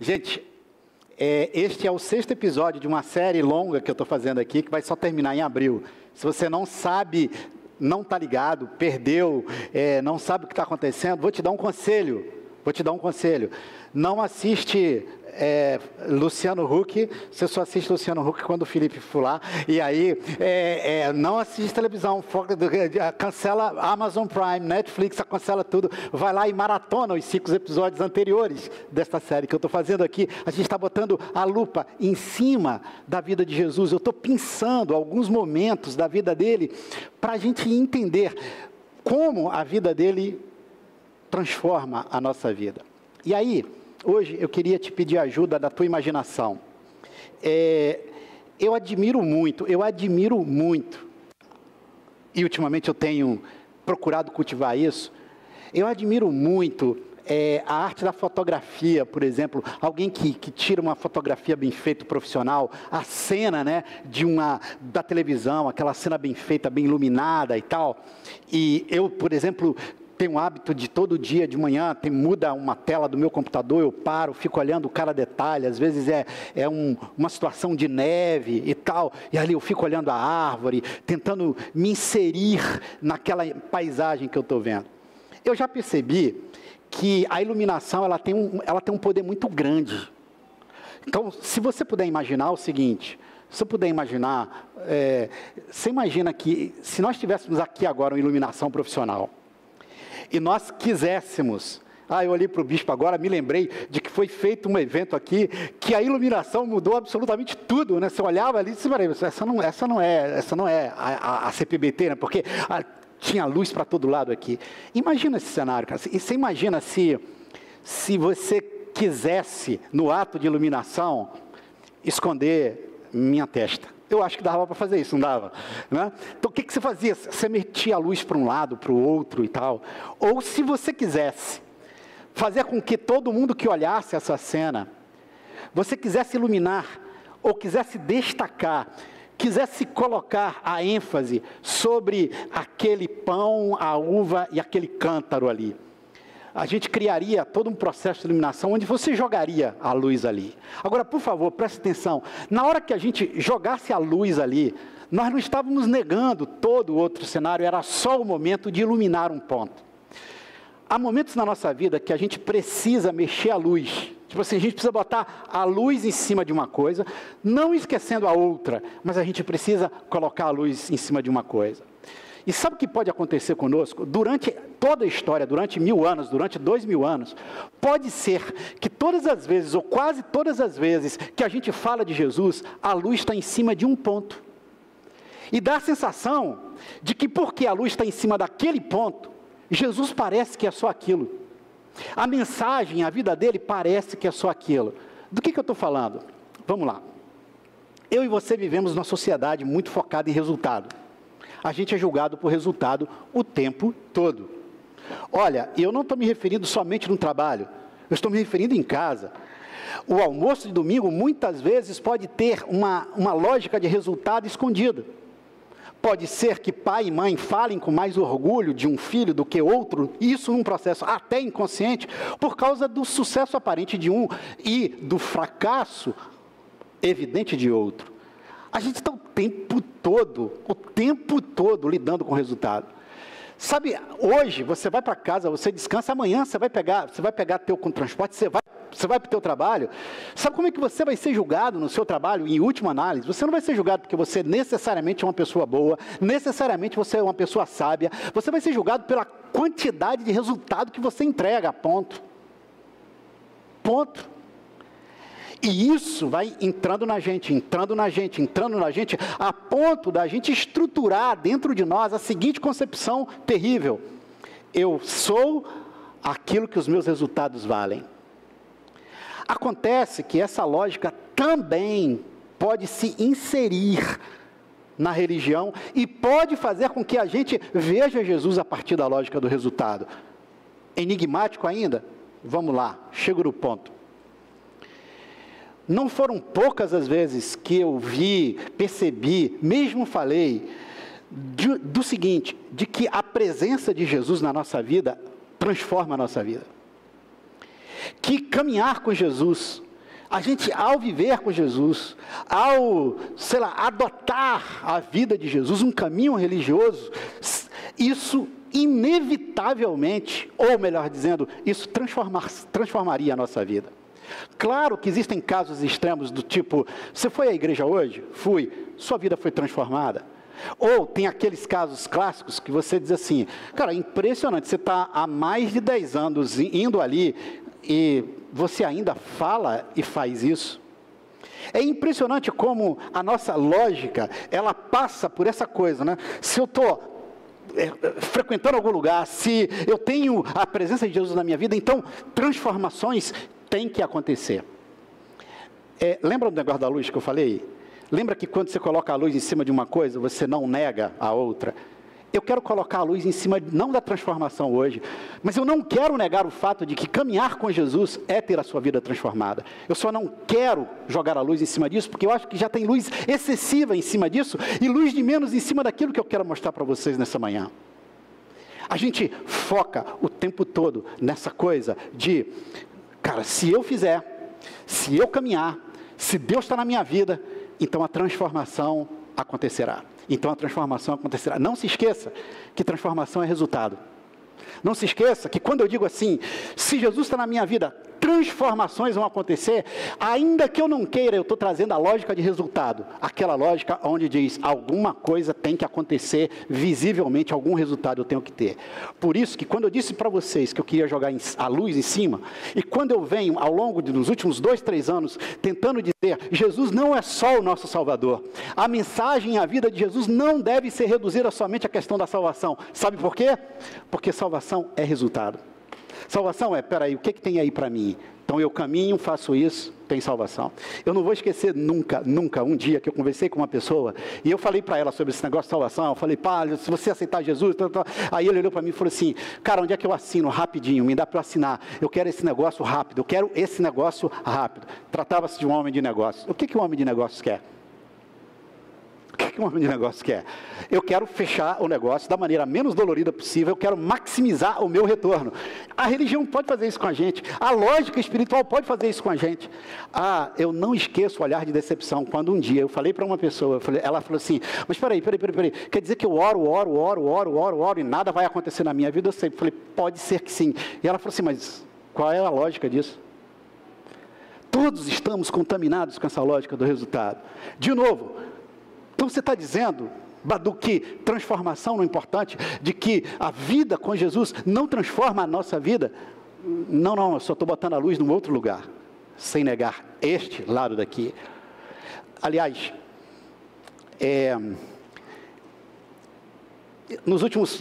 Gente, este é o 6º episódio de uma série longa que eu estou fazendo aqui, que vai só terminar em abril. Se você não sabe, não está ligado, perdeu, não sabe o que está acontecendo, vou te dar um conselho. Não assiste Luciano Huck, você só assiste Luciano Huck quando o Felipe for lá, e aí não assiste televisão, cancela Amazon Prime, Netflix, cancela tudo, vai lá e maratona os 5 episódios anteriores desta série que eu estou fazendo aqui. A gente está botando a lupa em cima da vida de Jesus, eu estou pensando alguns momentos da vida dele, para a gente entender como a vida dele transforma a nossa vida. E aí, hoje eu queria te pedir ajuda da tua imaginação. Eu admiro muito, e ultimamente eu tenho procurado cultivar isso, eu admiro muito a arte da fotografia, por exemplo, alguém que tira uma fotografia bem feita, profissional, a cena, né, da televisão, aquela cena bem feita, bem iluminada e tal. E eu, por exemplo, tenho o hábito de todo dia de manhã, muda uma tela do meu computador, eu paro, fico olhando cada detalhe, às vezes uma situação de neve e tal, e ali eu fico olhando a árvore, tentando me inserir naquela paisagem que eu estou vendo. Eu já percebi que a iluminação ela tem um poder muito grande. Então, se você puder imaginar o seguinte, você imagina que se nós tivéssemos aqui agora uma iluminação profissional, e nós quiséssemos, eu olhei para o bispo agora, me lembrei de que foi feito um evento aqui, que a iluminação mudou absolutamente tudo, né? Você olhava ali e disse, essa não é a CPBT, né? Porque tinha luz para todo lado aqui. Imagina esse cenário, cara. E você imagina se você quisesse, no ato de iluminação, esconder minha testa. Eu acho que dava para fazer isso, não dava? Né? Então, o que você fazia? Você metia a luz para um lado, para o outro e tal. Ou, se você quisesse fazer com que todo mundo que olhasse essa cena, você quisesse iluminar, ou quisesse destacar, quisesse colocar a ênfase sobre aquele pão, a uva e aquele cântaro ali. A gente criaria todo um processo de iluminação onde você jogaria a luz ali. Agora, por favor, preste atenção. Na hora que a gente jogasse a luz ali, nós não estávamos negando todo o outro cenário, era só o momento de iluminar um ponto. Há momentos na nossa vida que a gente precisa mexer a luz. Tipo assim, a gente precisa botar a luz em cima de uma coisa, não esquecendo a outra, mas a gente precisa colocar a luz em cima de uma coisa. E sabe o que pode acontecer conosco? Durante toda a história, durante 1000 anos, durante 2000 anos, pode ser que todas as vezes, ou quase todas as vezes, que a gente fala de Jesus, a luz está em cima de um ponto. E dá a sensação de que porque a luz está em cima daquele ponto, Jesus parece que é só aquilo. A mensagem, a vida dele parece que é só aquilo. Do que eu estou falando? Vamos lá. Eu e você vivemos numa sociedade muito focada em resultado. A gente é julgado por resultado o tempo todo. Olha, eu não estou me referindo somente no trabalho, eu estou me referindo em casa. O almoço de domingo, muitas vezes, pode ter uma lógica de resultado escondida. Pode ser que pai e mãe falem com mais orgulho de um filho do que outro, isso num processo até inconsciente, por causa do sucesso aparente de um e do fracasso evidente de outro. A gente está o tempo todo lidando com o resultado. Sabe, hoje você vai para casa, você descansa, amanhã você vai pegar teu com transporte, você vai para o teu trabalho. Sabe como é que você vai ser julgado no seu trabalho, em última análise? Você não vai ser julgado porque você necessariamente é uma pessoa boa, necessariamente você é uma pessoa sábia, você vai ser julgado pela quantidade de resultado que você entrega, ponto. E isso vai entrando na gente, a ponto da gente estruturar dentro de nós a seguinte concepção terrível: eu sou aquilo que os meus resultados valem. Acontece que essa lógica também pode se inserir na religião e pode fazer com que a gente veja Jesus a partir da lógica do resultado. Enigmático ainda? Vamos lá, chego no ponto. Não foram poucas as vezes que eu vi, percebi, mesmo falei, do seguinte, de que a presença de Jesus na nossa vida transforma a nossa vida. Que caminhar com Jesus A gente, ao viver com Jesus, ao, adotar a vida de Jesus, um caminho religioso, isso inevitavelmente, ou melhor dizendo, isso transformaria a nossa vida. Claro que existem casos extremos do tipo, você foi à igreja hoje? Fui. Sua vida foi transformada? Ou tem aqueles casos clássicos que você diz assim, cara, impressionante, você está há mais de 10 anos indo ali e você ainda fala e faz isso. É impressionante como a nossa lógica, ela passa por essa coisa, né? Se eu estou frequentando algum lugar, se eu tenho a presença de Jesus na minha vida, então transformações têm que acontecer. Lembra do negócio da luz que eu falei? Lembra que quando você coloca a luz em cima de uma coisa, você não nega a outra? Eu quero colocar a luz em cima, não da transformação hoje, mas eu não quero negar o fato de que caminhar com Jesus é ter a sua vida transformada. Eu só não quero jogar a luz em cima disso, porque eu acho que já tem luz excessiva em cima disso, e luz de menos em cima daquilo que eu quero mostrar para vocês nessa manhã. A gente foca o tempo todo nessa coisa de, cara, se eu fizer, se eu caminhar, se Deus está na minha vida, então a transformação acontecerá. Então a transformação acontecerá. Não se esqueça que transformação é resultado. Não se esqueça que quando eu digo assim, se Jesus está na minha vida, transformações vão acontecer, ainda que eu não queira, eu estou trazendo a lógica de resultado. Aquela lógica onde diz, alguma coisa tem que acontecer, visivelmente, algum resultado eu tenho que ter. Por isso que quando eu disse para vocês que eu queria jogar a luz em cima, e quando eu venho ao longo dos últimos 2, 3 anos, tentando dizer, Jesus não é só o nosso Salvador. A mensagem e a vida de Jesus não deve ser reduzida somente à questão da salvação. Sabe por quê? Porque salvação é resultado. Salvação peraí, o que tem aí para mim? Então eu caminho, faço isso, tem salvação. Eu não vou esquecer nunca, um dia que eu conversei com uma pessoa, e eu falei para ela sobre esse negócio de salvação, eu falei, pá, se você aceitar Jesus, aí ele olhou para mim e falou assim, cara, onde é que eu assino? Rapidinho, me dá para eu assinar, eu quero esse negócio rápido, eu quero esse negócio rápido. Tratava-se de um homem de negócios. O que um homem de negócios quer? O que um homem de negócio quer? Eu quero fechar o negócio da maneira menos dolorida possível, eu quero maximizar o meu retorno. A religião pode fazer isso com a gente, a lógica espiritual pode fazer isso com a gente. Eu não esqueço o olhar de decepção, quando um dia eu falei para uma pessoa, ela falou assim, mas peraí, quer dizer que eu oro e nada vai acontecer na minha vida? Eu sempre falei, pode ser que sim. E ela falou assim, mas qual é a lógica disso? Todos estamos contaminados com essa lógica do resultado. De novo, então você está dizendo, Badu, que transformação não é importante, de que a vida com Jesus não transforma a nossa vida? Não, eu só estou botando a luz num outro lugar, sem negar este lado daqui. Aliás, nos últimos,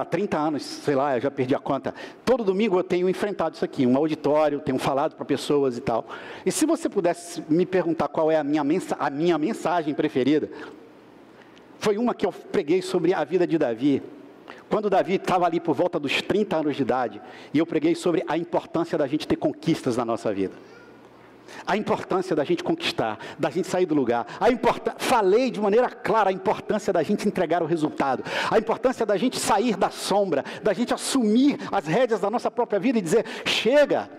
30 anos, eu já perdi a conta, todo domingo eu tenho enfrentado isso aqui, um auditório, tenho falado para pessoas e tal. E se você pudesse me perguntar qual é a minha mensagem preferida, foi uma que eu preguei sobre a vida de Davi. Quando Davi estava ali por volta dos 30 anos de idade, e eu preguei sobre a importância da gente ter conquistas na nossa vida. A importância da gente conquistar, da gente sair do lugar. Falei de maneira clara a importância da gente entregar o resultado. A importância da gente sair da sombra, da gente assumir as rédeas da nossa própria vida e dizer, chega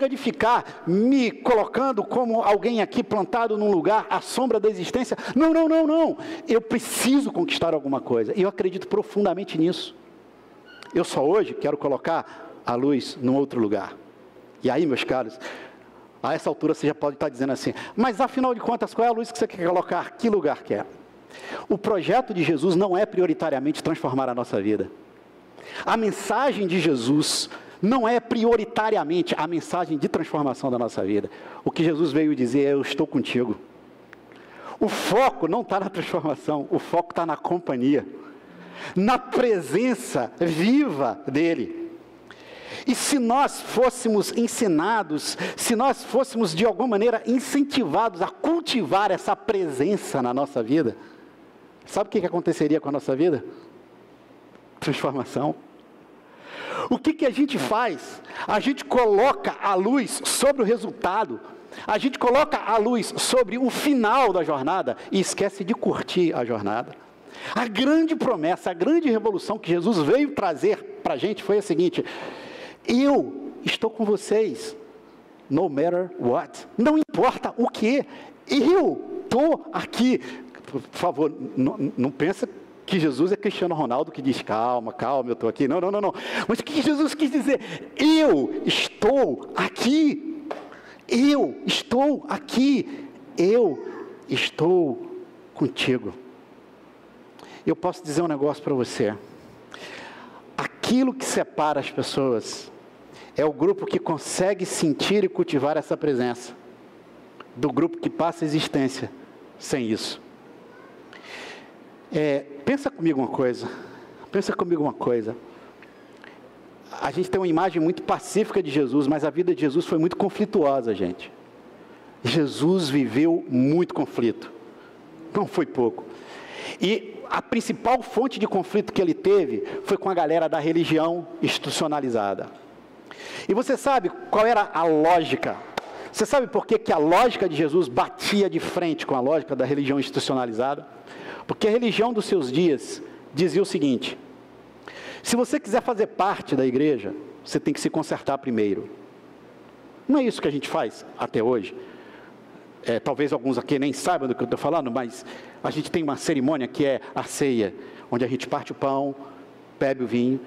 de ficar me colocando como alguém aqui plantado num lugar à sombra da existência. Não. Eu preciso conquistar alguma coisa. E eu acredito profundamente nisso. Eu só hoje quero colocar a luz num outro lugar. E aí, meus caros, a essa altura você já pode estar dizendo assim, mas afinal de contas, qual é a luz que você quer colocar? Que lugar que é? O projeto de Jesus não é prioritariamente transformar a nossa vida. A mensagem de Jesus não é prioritariamente a mensagem de transformação da nossa vida. O que Jesus veio dizer é, eu estou contigo. O foco não está na transformação, o foco está na companhia, na presença viva dele. E se nós fôssemos ensinados, se nós fôssemos de alguma maneira incentivados a cultivar essa presença na nossa vida, sabe o que aconteceria com a nossa vida? Transformação. O que a gente faz? A gente coloca a luz sobre o resultado, a gente coloca a luz sobre o final da jornada e esquece de curtir a jornada. A grande promessa, a grande revolução que Jesus veio trazer para a gente foi a seguinte: eu estou com vocês no matter what. Não importa o que, eu estou aqui. Por favor, não pensa que Jesus é Cristiano Ronaldo que diz, calma, eu estou aqui. Não. Mas o que Jesus quis dizer? Eu estou aqui. Eu estou aqui. Eu estou contigo. Eu posso dizer um negócio para você. Aquilo que separa as pessoas é o grupo que consegue sentir e cultivar essa presença, do grupo que passa a existência sem isso. Pensa comigo uma coisa. A gente tem uma imagem muito pacífica de Jesus, mas a vida de Jesus foi muito conflituosa, gente. Jesus viveu muito conflito, não foi pouco. E a principal fonte de conflito que ele teve foi com a galera da religião institucionalizada. E você sabe qual era a lógica? Você sabe por que a lógica de Jesus batia de frente com a lógica da religião institucionalizada? Porque a religião dos seus dias dizia o seguinte: se você quiser fazer parte da igreja, você tem que se consertar primeiro. Não é isso que a gente faz até hoje. Talvez alguns aqui nem saibam do que eu estou falando, mas a gente tem uma cerimônia que é a ceia, onde a gente parte o pão, bebe o vinho,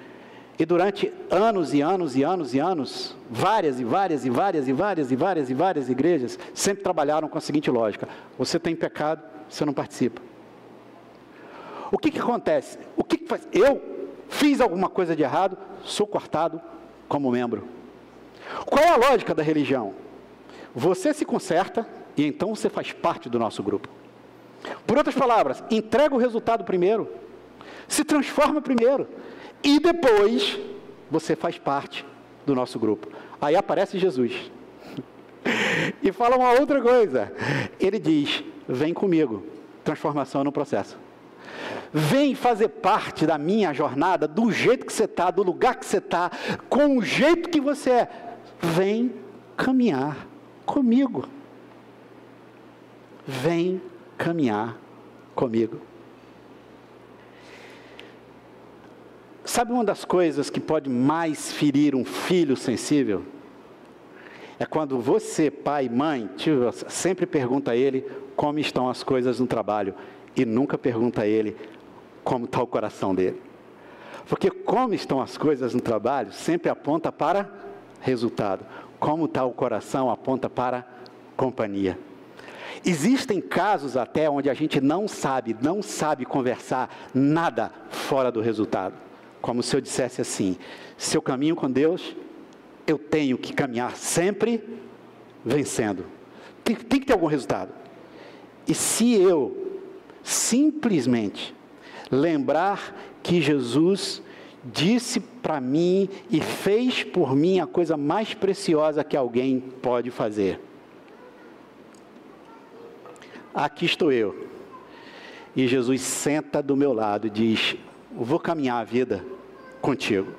e durante anos e anos, várias igrejas sempre trabalharam com a seguinte lógica: você tem pecado, você não participa. O que acontece? O que faz? Eu fiz alguma coisa de errado, sou cortado como membro. Qual é a lógica da religião? Você se conserta e então você faz parte do nosso grupo. Por outras palavras, entrega o resultado primeiro, se transforma primeiro, e depois você faz parte do nosso grupo. Aí aparece Jesus e fala uma outra coisa. Ele diz: vem comigo, transformação no processo. Vem fazer parte da minha jornada, do jeito que você está, do lugar que você está, com o jeito que você é. Vem caminhar comigo. Vem caminhar comigo. Sabe uma das coisas que pode mais ferir um filho sensível? É quando você, pai, mãe, sempre pergunta a ele como estão as coisas no trabalho e nunca pergunta a ele como está o coração dele. Porque como estão as coisas no trabalho sempre aponta para resultado. Como está o coração aponta para companhia. Existem casos até onde a gente não sabe conversar nada fora do resultado. Como se eu dissesse assim: se eu caminho com Deus, eu tenho que caminhar sempre vencendo. Tem que ter algum resultado. E se eu simplesmente lembrar que Jesus disse para mim e fez por mim a coisa mais preciosa que alguém pode fazer. Aqui estou eu. E Jesus senta do meu lado e diz: vou caminhar a vida contigo.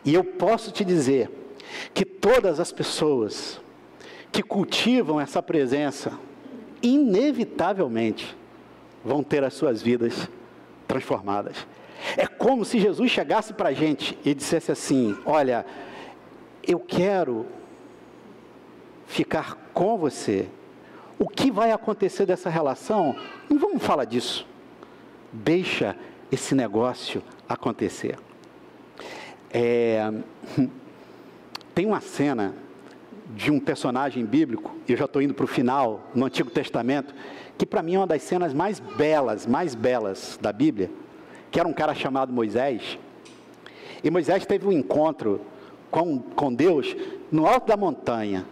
E eu posso te dizer que todas as pessoas que cultivam essa presença, inevitavelmente, vão ter as suas vidas transformadas. É como se Jesus chegasse para a gente e dissesse assim: olha, eu quero ficar com você. O que vai acontecer dessa relação? Não vamos falar disso. Deixa esse negócio acontecer. Tem uma cena de um personagem bíblico, e eu já estou indo para o final, no Antigo Testamento, que para mim é uma das cenas mais belas da Bíblia, que era um cara chamado Moisés. E Moisés teve um encontro com Deus no alto da montanha.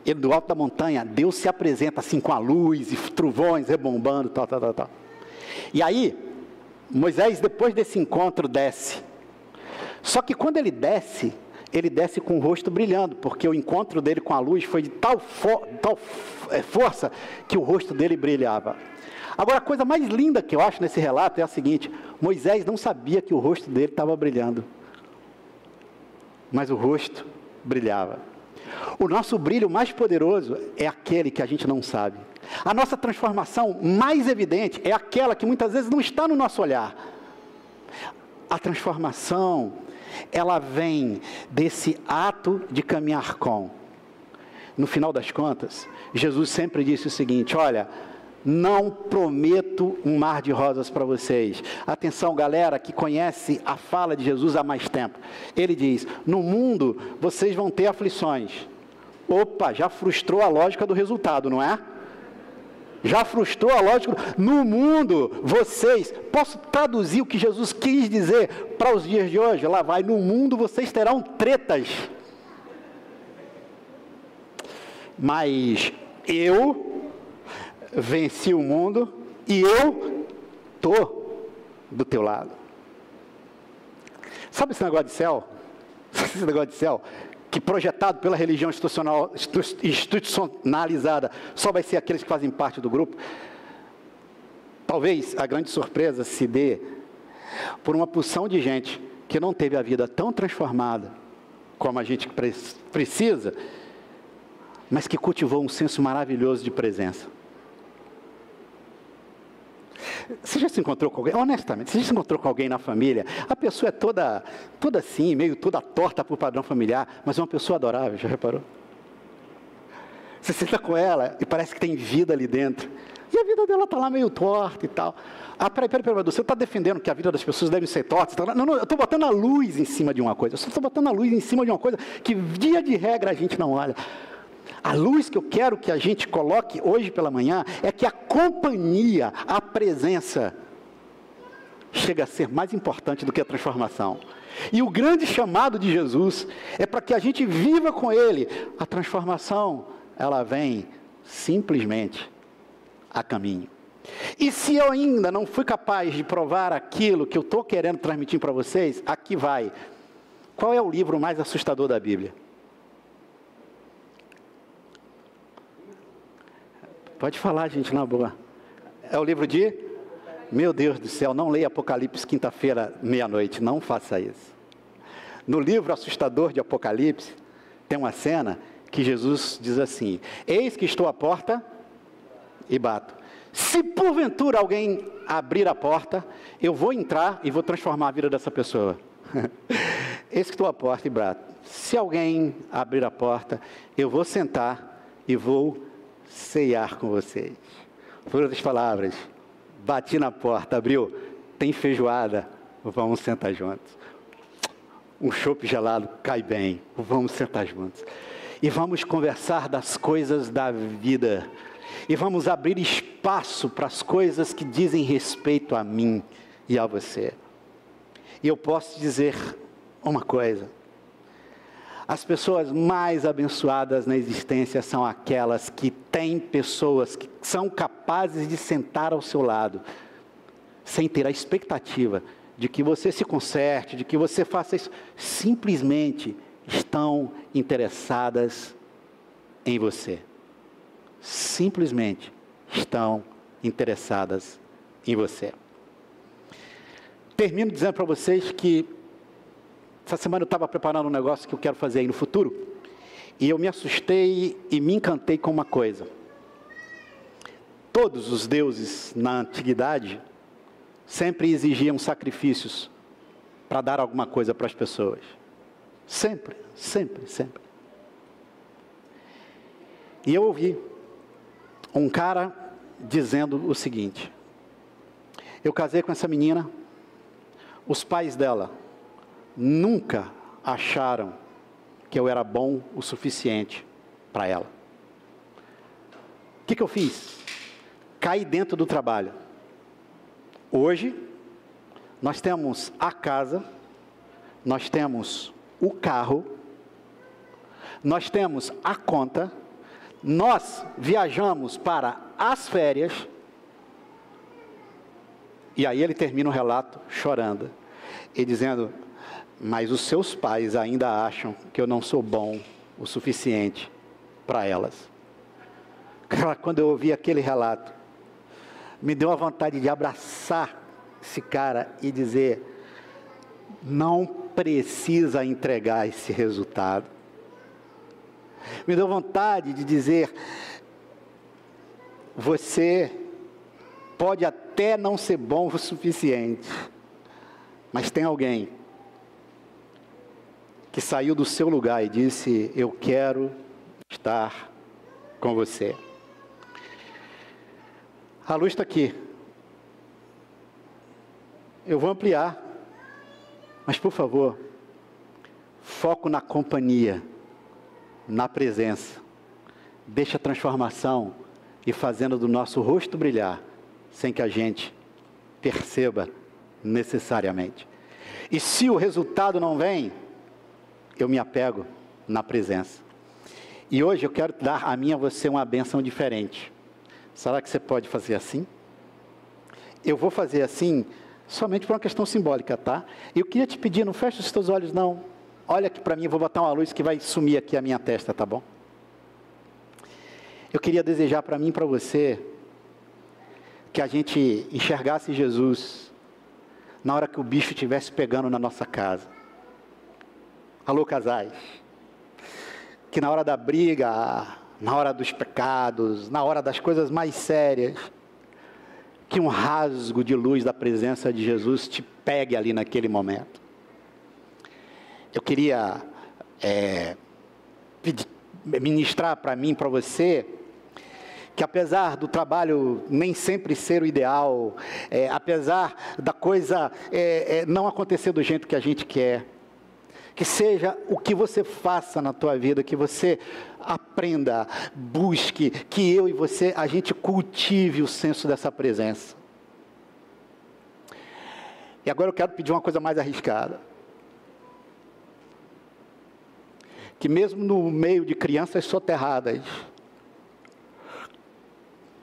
E do alto da montanha, Deus se apresenta assim com a luz e trovões rebombando, tal. E aí, Moisés, depois desse encontro, desce. Só que quando ele desce com o rosto brilhando, porque o encontro dele com a luz foi de tal força que o rosto dele brilhava. Agora, a coisa mais linda que eu acho nesse relato é a seguinte: Moisés não sabia que o rosto dele estava brilhando, mas o rosto brilhava. O nosso brilho mais poderoso é aquele que a gente não sabe. A nossa transformação mais evidente é aquela que muitas vezes não está no nosso olhar. A transformação, ela vem desse ato de caminhar com, no final das contas, Jesus sempre disse o seguinte: olha, não prometo um mar de rosas para vocês. Atenção, galera que conhece a fala de Jesus há mais tempo. Ele diz: no mundo vocês vão ter aflições. Opa, já frustrou a lógica do resultado, não é? Já frustrou a lógica. No mundo, vocês... Posso traduzir o que Jesus quis dizer para os dias de hoje? Lá vai: no mundo vocês terão tretas. Mas eu venci o mundo e eu estou do teu lado. Sabe esse negócio de céu? Esse negócio de céu? Que projetado pela religião institucionalizada, só vai ser aqueles que fazem parte do grupo. Talvez a grande surpresa se dê por uma porção de gente que não teve a vida tão transformada como a gente precisa, mas que cultivou um senso maravilhoso de presença. Você já se encontrou com alguém, honestamente, você já se encontrou com alguém na família, a pessoa é toda assim, meio toda torta por padrão familiar, mas é uma pessoa adorável, já reparou? Você senta com ela e parece que tem vida ali dentro, e a vida dela está lá meio torta e tal. Peraí, você está defendendo que a vida das pessoas deve ser torta? Não, eu estou botando a luz em cima de uma coisa, eu só estou botando a luz em cima de uma coisa que, via de regra, a gente não olha. A luz que eu quero que a gente coloque hoje pela manhã é que a companhia, a presença, chega a ser mais importante do que a transformação. E o grande chamado de Jesus é para que a gente viva com Ele. A transformação, ela vem simplesmente a caminho. E se eu ainda não fui capaz de provar aquilo que eu estou querendo transmitir para vocês, aqui vai. Qual é o livro mais assustador da Bíblia? Pode falar, gente, na boa. É o livro de... Meu Deus do céu, não leia Apocalipse quinta-feira, meia-noite. Não faça isso. No livro assustador de Apocalipse, tem uma cena que Jesus diz assim: eis que estou à porta e bato. Se porventura alguém abrir a porta, eu vou entrar e vou transformar a vida dessa pessoa. Eis que estou à porta e bato. Se alguém abrir a porta, eu vou sentar e vou ceiar com vocês. Por outras palavras, bati na porta, abriu, tem feijoada, vamos sentar juntos. Um chopp gelado cai bem, vamos sentar juntos. E vamos conversar das coisas da vida. E vamos abrir espaço para as coisas que dizem respeito a mim e a você. E eu posso dizer uma coisa: as pessoas mais abençoadas na existência são aquelas que têm pessoas que são capazes de sentar ao seu lado, sem ter a expectativa de que você se conserte, de que você faça isso. Simplesmente estão interessadas em você. Simplesmente estão interessadas em você. Termino dizendo para vocês que essa semana eu estava preparando um negócio que eu quero fazer aí no futuro, e eu me assustei e me encantei com uma coisa. Todos os deuses na antiguidade sempre exigiam sacrifícios para dar alguma coisa para as pessoas. Sempre, sempre, sempre. E eu ouvi um cara dizendo o seguinte: eu casei com essa menina, os pais dela nunca acharam que eu era bom o suficiente para ela. O que eu fiz? Caí dentro do trabalho. Hoje, nós temos a casa, nós temos o carro, nós temos a conta, nós viajamos para as férias. E aí ele termina o relato chorando e dizendo: mas os seus pais ainda acham que eu não sou bom o suficiente para elas. Cara, quando eu ouvi aquele relato, me deu a vontade de abraçar esse cara e dizer: não precisa entregar esse resultado. Me deu vontade de dizer: você pode até não ser bom o suficiente, mas tem alguém que saiu do seu lugar e disse: eu quero estar com você. A luz está aqui. Eu vou ampliar, mas por favor, foco na companhia, na presença. Deixa a transformação ir fazendo do nosso rosto brilhar, sem que a gente perceba necessariamente. E se o resultado não vem, eu me apego na presença. E hoje eu quero dar a mim e a você uma bênção diferente. Será que você pode fazer assim? Eu vou fazer assim somente por uma questão simbólica, tá? Eu queria te pedir, não feche os teus olhos não. Olha aqui para mim, eu vou botar uma luz que vai sumir aqui a minha testa, tá bom? Eu queria desejar para mim e para você que a gente enxergasse Jesus na hora que o bicho estivesse pegando na nossa casa. Alô, casais. Que na hora da briga, na hora dos pecados, na hora das coisas mais sérias, que um rasgo de luz da presença de Jesus te pegue ali naquele momento. Eu queria ministrar para mim, para você, que apesar do trabalho nem sempre ser o ideal, apesar da coisa não acontecer do jeito que a gente quer, que seja o que você faça na tua vida, que você aprenda, busque, que eu e você, a gente cultive o senso dessa presença. E agora eu quero pedir uma coisa mais arriscada. Que mesmo no meio de crianças soterradas,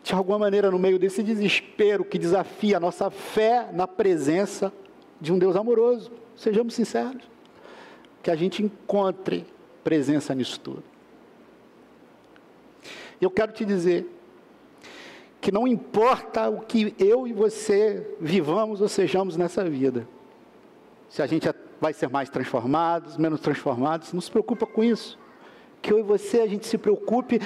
de alguma maneira no meio desse desespero que desafia a nossa fé na presença de um Deus amoroso, sejamos sinceros, que a gente encontre presença nisso tudo. Eu quero te dizer que não importa o que eu e você vivamos ou sejamos nessa vida, se a gente vai ser mais transformados, menos transformados, não se preocupa com isso. Que eu e você, a gente se preocupe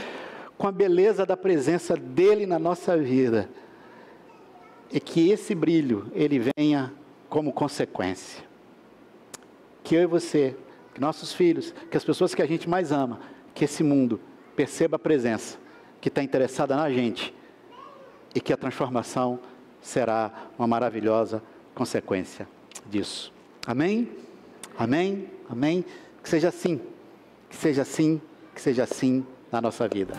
com a beleza da presença dele na nossa vida. E que esse brilho, ele venha como consequência. Que eu e você, que nossos filhos, que as pessoas que a gente mais ama, que esse mundo perceba a presença, que está interessada na gente, e que a transformação será uma maravilhosa consequência disso. Amém? Amém? Amém? Que seja assim, que seja assim, que seja assim na nossa vida.